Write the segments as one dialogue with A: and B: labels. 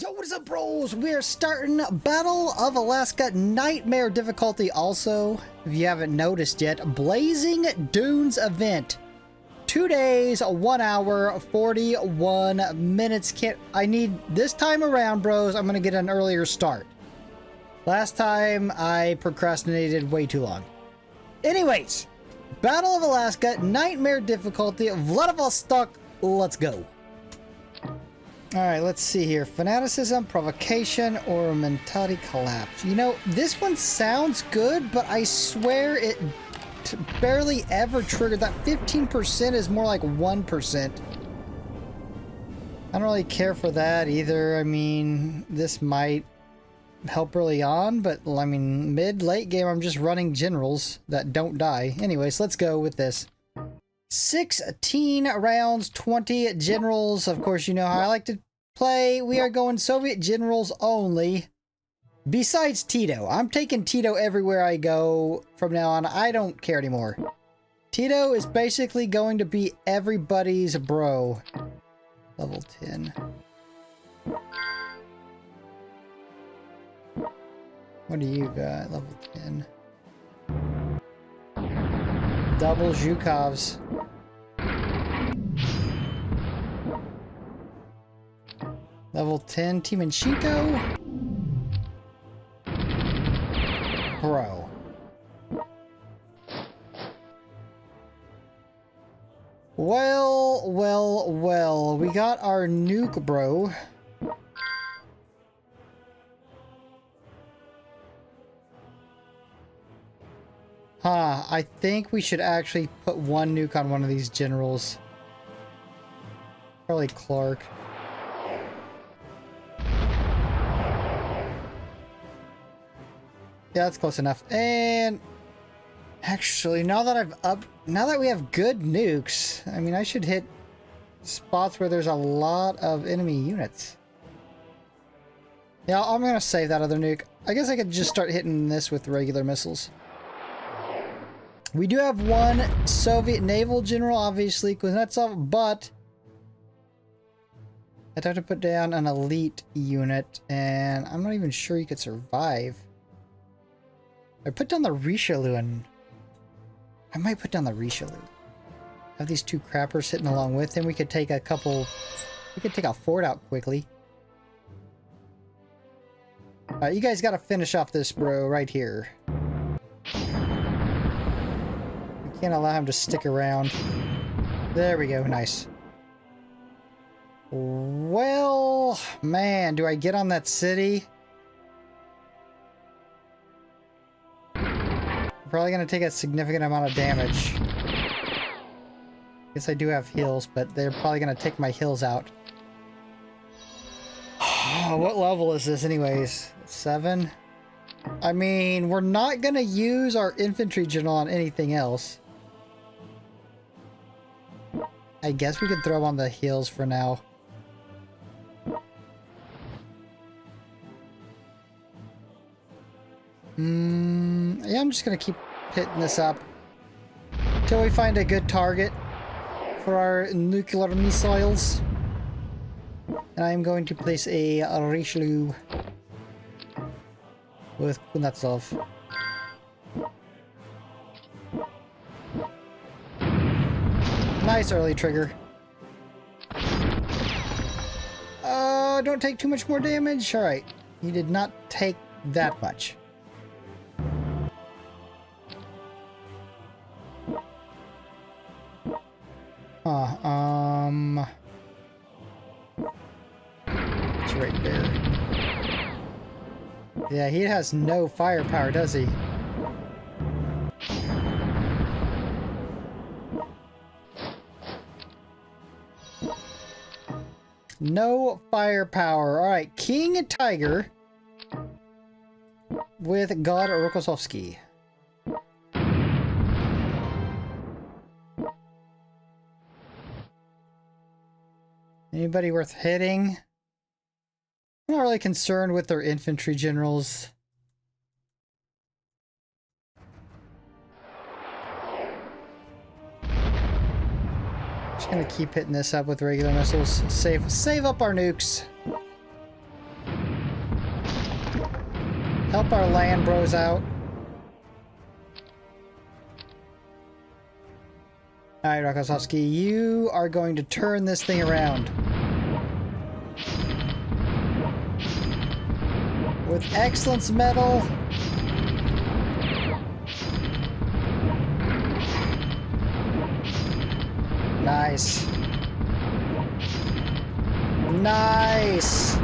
A: Yo, what is up, bros? We are starting Battle of Alaska Nightmare difficulty also. If you haven't noticed yet, Blazing Dunes event. 2 days, 1 hour, 41 minutes. I need this time around, bros. I'm gonna get an earlier start. Last time I procrastinated way too long. Anyways, Battle of Alaska Nightmare difficulty, Vladivostok. Let's go. Alright, let's see here. Fanaticism, provocation, or mentality collapse. You know, this one sounds good, but I swear it barely ever triggered. That 15% is more like 1%. I don't really care for that either. I mean, this might help early on, but I mean, mid-late game, I'm just running generals that don't die. Anyways, let's go with this. 16 rounds, 20 generals. Of course, you know how I like to play. We are going Soviet generals only. Besides Tito. I'm taking Tito everywhere I go from now on. I don't care anymore. Tito is basically going to be everybody's bro. Level 10. What do you got? Level 10. Double Zhukovs. Level 10 Timonenko. Bro. Well. We got our nuke, bro. I think we should actually put one nuke on one of these generals. Probably Clark. Yeah, that's close enough. And actually, now that we have good nukes, I mean, I should hit spots where there's a lot of enemy units. Yeah, I'm gonna save that other nuke. I guess I could just start hitting this with regular missiles. We do have one Soviet naval general, obviously, Kuznetsov, but I'd have to put down an elite unit, and I'm not even sure he could survive. I put down the Richelieu, and I might put down the Richelieu. Have these two crappers sitting along with him. We could take a couple. We could take a fort out quickly. Alright, you guys got to finish off this bro right here. We can't allow him to stick around. There we go. Nice. Well, man, do I get on that city? Probably going to take a significant amount of damage. Guess I do have heals, but they're probably going to take my heals out. What level is this anyways? 7? I mean, we're not going to use our infantry general on anything else. I guess we could throw on the heals for now. Yeah, I'm just gonna keep hitting this up until we find a good target for our nuclear missiles. And I'm going to place a Richelieu with Kuznetsov. Nice early trigger. Don't take too much more damage. Alright, he did not take that much. It's right there. Yeah, he has no firepower, does he? No firepower. Alright, King Tiger with God Rokossovsky. Anybody worth hitting? I'm not really concerned with their infantry generals. Just gonna keep hitting this up with regular missiles. Save up our nukes. Help our land bros out. Alright, Rokossovsky, you are going to turn this thing around. With excellence medal. Nice. Nice.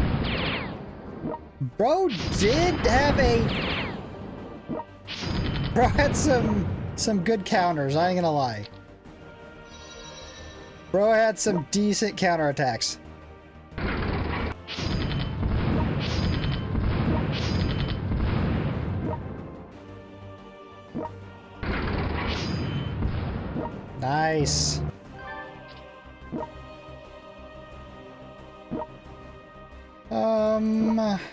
A: Bro did have a... Bro had some good counters, I ain't gonna lie. Bro had some decent counterattacks. Nice.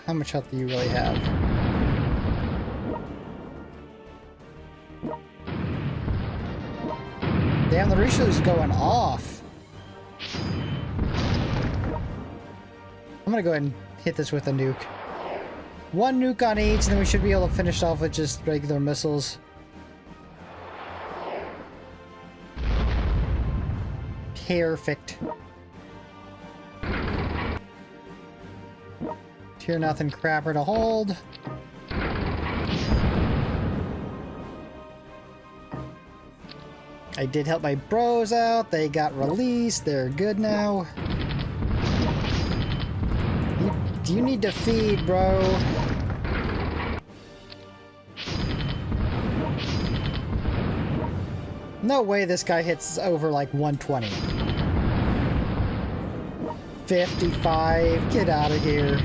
A: How much health do you really have? Damn, the Richelieu's going off. I'm gonna go ahead and hit this with a nuke. One nuke on each, and then we should be able to finish off with just regular missiles. Perfect. Tier nothing crapper to hold. I did help my bros out. They got released. They're good now. You need to feed, bro. No way this guy hits over like 120. 55. Get out of here.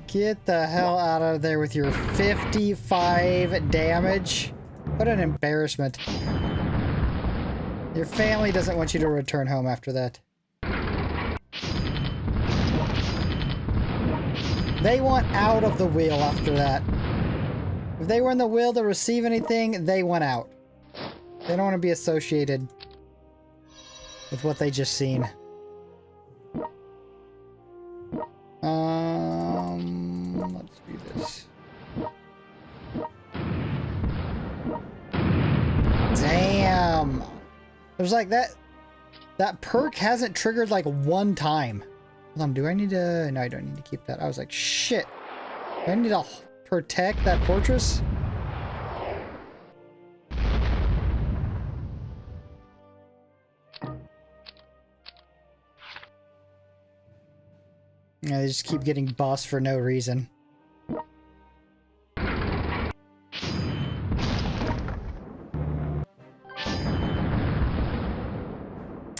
A: Get the hell out of there with your 55 damage. What an embarrassment. Your family doesn't want you to return home after that. They want out of the wheel after that. If they were in the wheel to receive anything, they went out. They don't want to be associated with what they just seen. Let's do this. Damn. There's like that perk hasn't triggered like one time. Hold on, do I need to... No, I don't need to keep that. I was like, shit. Do I need to protect that fortress? Yeah, they just keep getting bossed for no reason.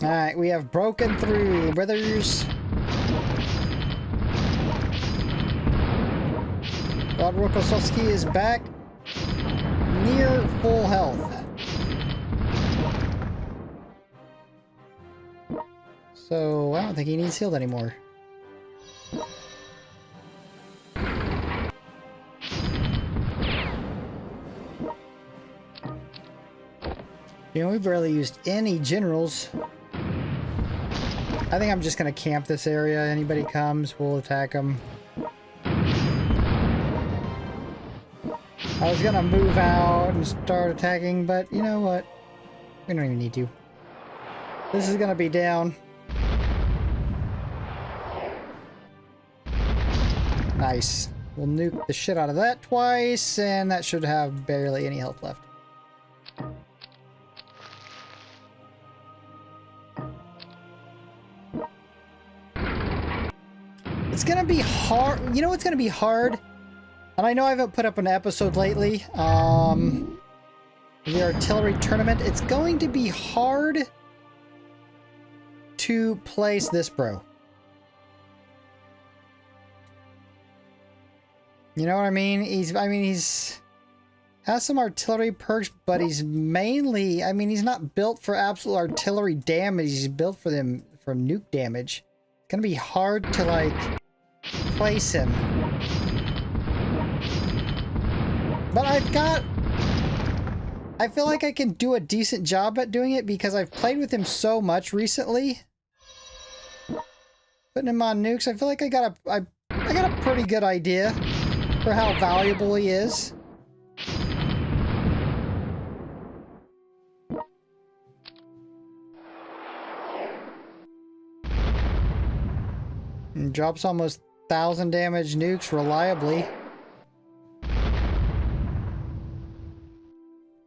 A: Alright, we have broken through, brothers. God Rokossovsky is back near full health. So, I don't think he needs healed anymore. You know, we barely used any generals. I think I'm just gonna camp this area. Anybody comes, we'll attack them. I was gonna move out and start attacking, but you know what? We don't even need to. This is gonna be down. Nice. We'll nuke the shit out of that twice, and that should have barely any health left. It's gonna be hard. You know what's gonna be hard? And I know I haven't put up an episode lately. The artillery tournament. It's going to be hard to place this bro. You know what I mean? He's has some artillery perks, but he's mainly, I mean, he's not built for absolute artillery damage. He's built for nuke damage. It's gonna be hard to like place him. But I feel like I can do a decent job at doing it because I've played with him so much recently Putting him on nukes, I feel like I got a pretty good idea for how valuable he is. And drops almost 1,000 damage nukes reliably.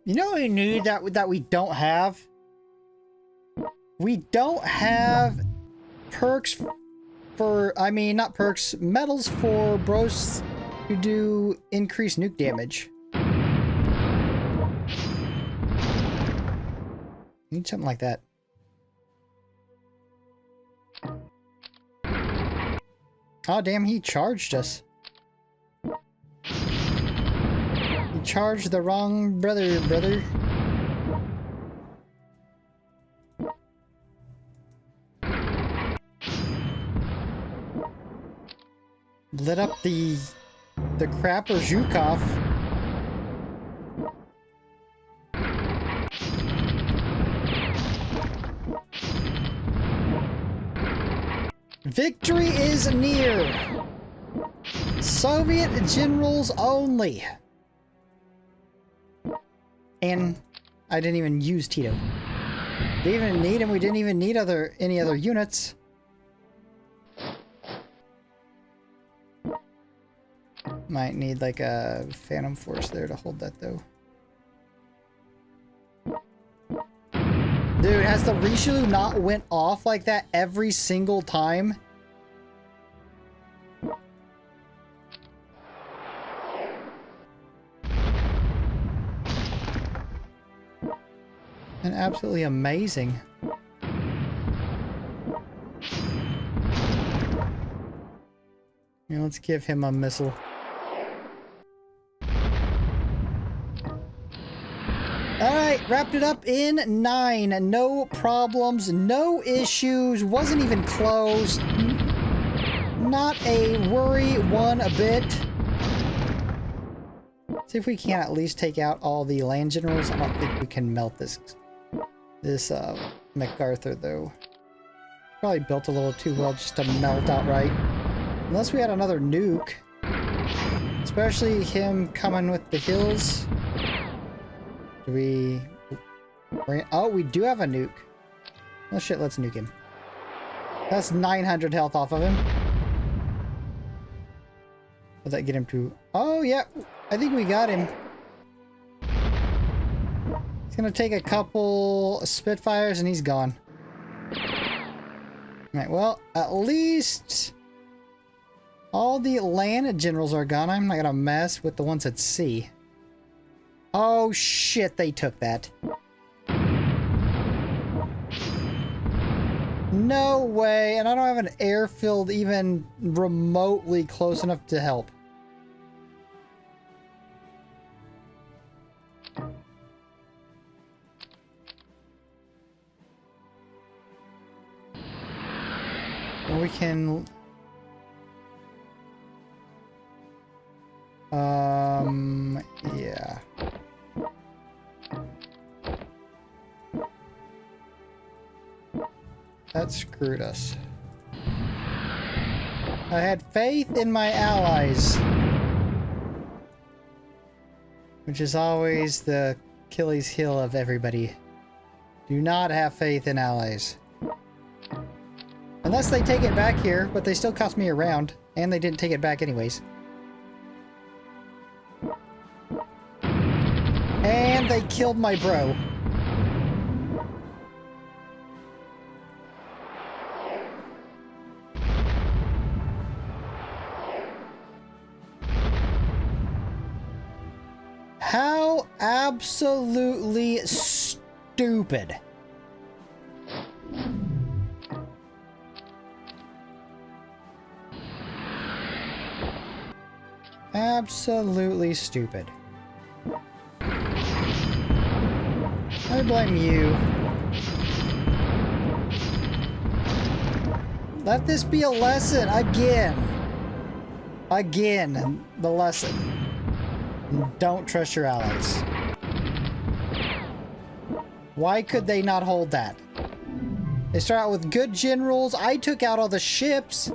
A: You know what we need that we don't have? We don't have perks for, I mean, not perks, medals for bros who do increased nuke damage. Need something like that. Oh, damn, he charged us. He charged the wrong brother. Lit up the crapper Zhukov. Victory is near. Soviet generals only. And I didn't even use Tito. Didn't even need him. We didn't even need any other units. Might need like a Phantom Force there to hold that though. Dude, has the Richelieu not went off like that every single time? And absolutely amazing. Yeah, let's give him a missile. Alright, wrapped it up in 9. No problems, no issues, wasn't even close. Not a worry one a bit. See if we can at least take out all the land generals. I don't think we can melt this MacArthur though. Probably built a little too well just to melt outright. Unless we had another nuke. Especially him coming with the hills. Do we... Oh, we do have a nuke. Oh shit, let's nuke him. That's 900 health off of him. Will that get him to... Oh, yeah. I think we got him. He's gonna take a couple Spitfires and he's gone. Alright, well, at least... all the land generals are gone. I'm not gonna mess with the ones at sea. Oh shit, they took that. No way, and I don't have an airfield even remotely close enough to help. Well, we can... yeah. That screwed us. I had faith in my allies. Which is always the Achilles heel of everybody. Do not have faith in allies. Unless they take it back here, but they still cost me a round. And they didn't take it back anyways. And they killed my bro. How absolutely stupid. Absolutely stupid. I blame you. Let this be a lesson again. Again, the lesson. Don't trust your allies. Why could they not hold that? They start out with good generals. I took out all the ships.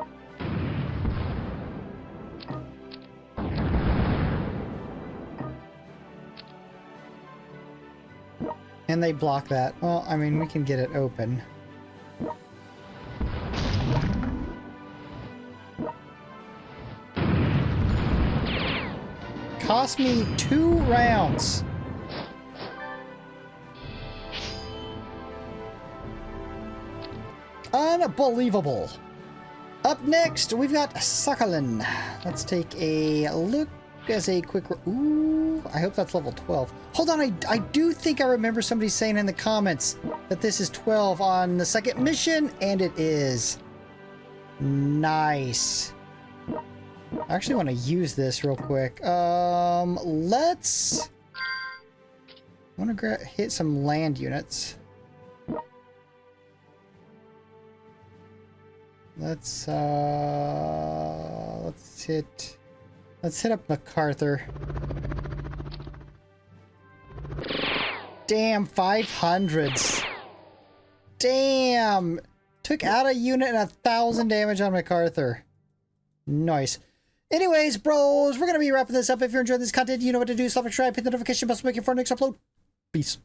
A: And they block that. Well, I mean, we can get it open. Cost me 2 rounds. Unbelievable. Up next, we've got Sakhalin. Let's take a look as a quick... Ooh, I hope that's level 12. Hold on, I do think I remember somebody saying in the comments that this is 12 on the second mission, and it is. Nice. I actually want to use this real quick. Let's... I want to hit some land units. Let's hit up MacArthur. Damn, 500s. Damn! Took out a unit and 1,000 damage on MacArthur. Nice. Anyways, bros, we're gonna be wrapping this up. If you're enjoying this content, you know what to do. Subscribe, hit the notification bell to make your next upload. Peace.